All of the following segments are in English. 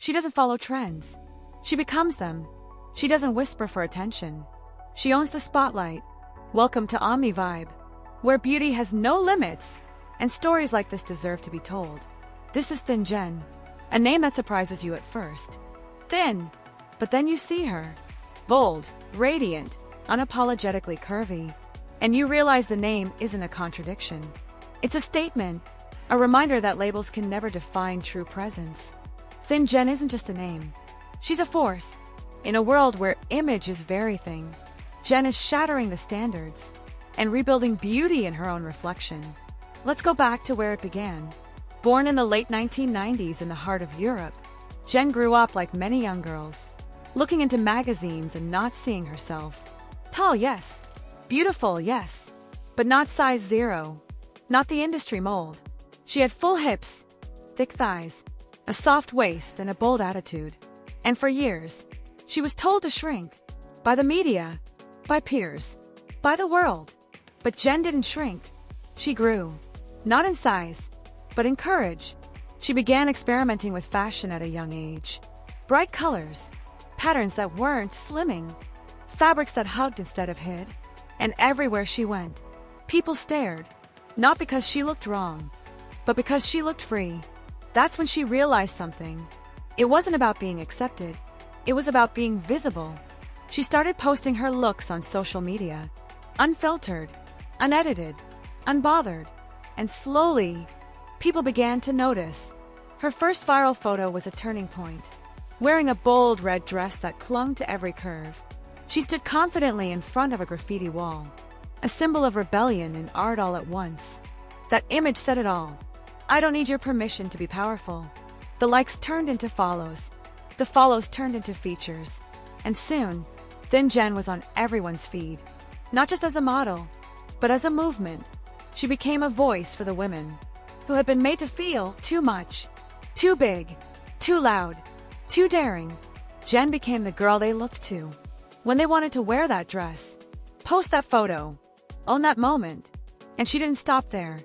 She doesn't follow trends. She becomes them. She doesn't whisper for attention. She owns the spotlight. Welcome to Omni Vibe, where beauty has no limits, and stories like this deserve to be told. This is Thin Jen, a name that surprises you at first. Thin, but then you see her. Bold, radiant, unapologetically curvy. And you realize the name isn't a contradiction. It's a statement, a reminder that labels can never define true presence. Thin Jen isn't just a name. She's a force. In a world where image is everything, Jen is shattering the standards and rebuilding beauty in her own reflection. Let's go back to where it began. Born in the late 1990s in the heart of Europe, Jen grew up like many young girls, looking into magazines and not seeing herself. Tall, yes. Beautiful, yes. But not size 0. Not the industry mold. She had full hips, thick thighs, a soft waist, and a bold attitude. And for years, she was told to shrink. By the media, by peers, by the world. But Jen didn't shrink. She grew. Not in size, but in courage. She began experimenting with fashion at a young age. Bright colors, patterns that weren't slimming, fabrics that hugged instead of hid. And everywhere she went, people stared. Not because she looked wrong, but because she looked free. That's when she realized something. It wasn't about being accepted. It was about being visible. She started posting her looks on social media. Unfiltered, unedited, unbothered. And slowly, people began to notice. Her first viral photo was a turning point. Wearing a bold red dress that clung to every curve, she stood confidently in front of a graffiti wall. A symbol of rebellion and art all at once. That image said it all. I don't need your permission to be powerful. The likes turned into follows. The follows turned into features. And soon, Thin Jen was on everyone's feed. Not just as a model, but as a movement. She became a voice for the women who had been made to feel too much, too big, too loud, too daring. Jen became the girl they looked to when they wanted to wear that dress, post that photo, own that moment. And she didn't stop there.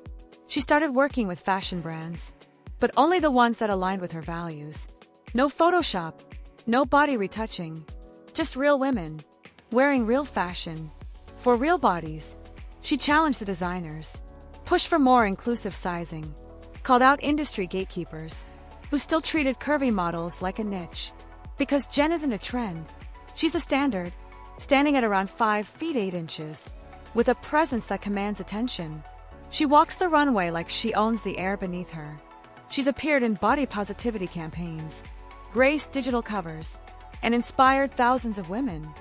She started working with fashion brands, but only the ones that aligned with her values. No Photoshop, no body retouching, just real women, wearing real fashion, for real bodies. She challenged the designers, pushed for more inclusive sizing, called out industry gatekeepers, who still treated curvy models like a niche. Because Jen isn't a trend. She's a standard, standing at around 5 feet 8 inches, with a presence that commands attention. She walks the runway like she owns the air beneath her. She's appeared in body positivity campaigns, graced digital covers, and inspired thousands of women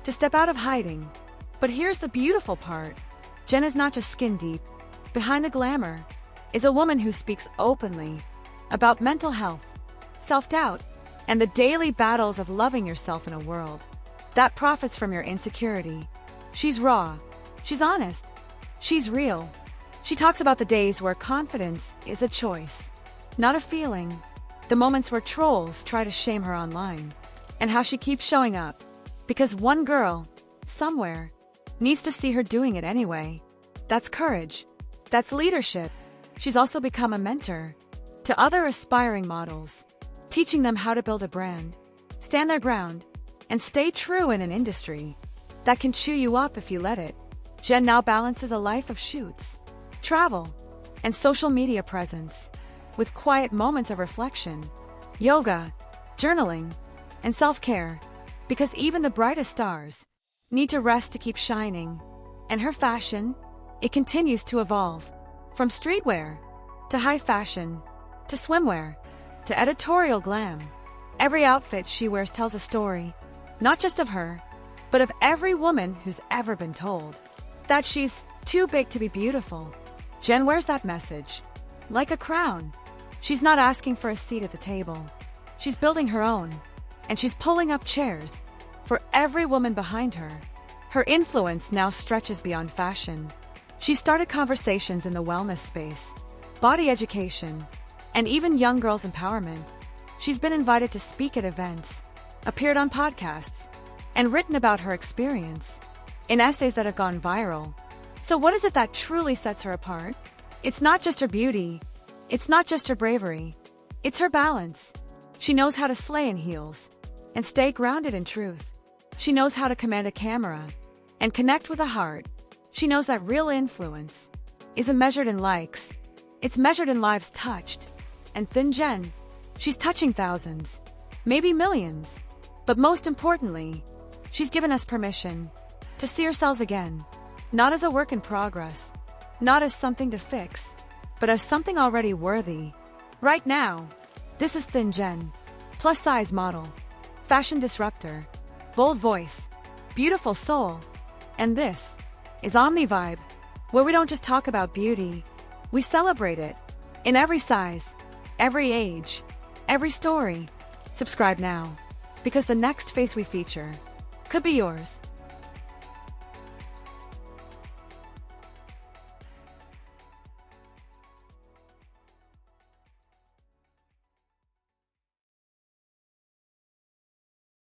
to step out of hiding. But here's the beautiful part. Jen is not just skin deep. Behind the glamour is a woman who speaks openly about mental health, self-doubt, and the daily battles of loving yourself in a world that profits from your insecurity. She's raw. She's honest. She's real. She talks about the days where confidence is a choice, not a feeling. The moments where trolls try to shame her online. And how she keeps showing up. Because one girl, somewhere, needs to see her doing it anyway. That's courage. That's leadership. She's also become a mentor to other aspiring models, teaching them how to build a brand, stand their ground, and stay true in an industry that can chew you up if you let it. Jen now balances a life of shoots, travel, and social media presence with quiet moments of reflection, yoga, journaling, and self-care. Because even the brightest stars need to rest to keep shining. And her fashion, it continues to evolve. From streetwear, to high fashion, to swimwear, to editorial glam. Every outfit she wears tells a story, not just of her, but of every woman who's ever been told that she's too big to be beautiful. Jen wears that message like a crown. She's not asking for a seat at the table. She's building her own, and she's pulling up chairs for every woman behind her. Her influence now stretches beyond fashion. She started conversations in the wellness space, body education, and even young girls' empowerment. She's been invited to speak at events, appeared on podcasts, and written about her experience in essays that have gone viral. So what is it that truly sets her apart? It's not just her beauty. It's not just her bravery. It's her balance. She knows how to slay in heels and stay grounded in truth. She knows how to command a camera and connect with a heart. She knows that real influence isn't measured in likes. It's measured in lives touched. And Thin Jen, she's touching thousands, maybe millions. But most importantly, she's given us permission to see ourselves again, not as a work in progress, not as something to fix, but as something already worthy. Right now, this is Thin Jen, plus-size model, fashion disruptor, bold voice, beautiful soul. And this is Omni Vibe, where we don't just talk about beauty, we celebrate it in every size, every age, every story. Subscribe now, because the next face we feature could be yours.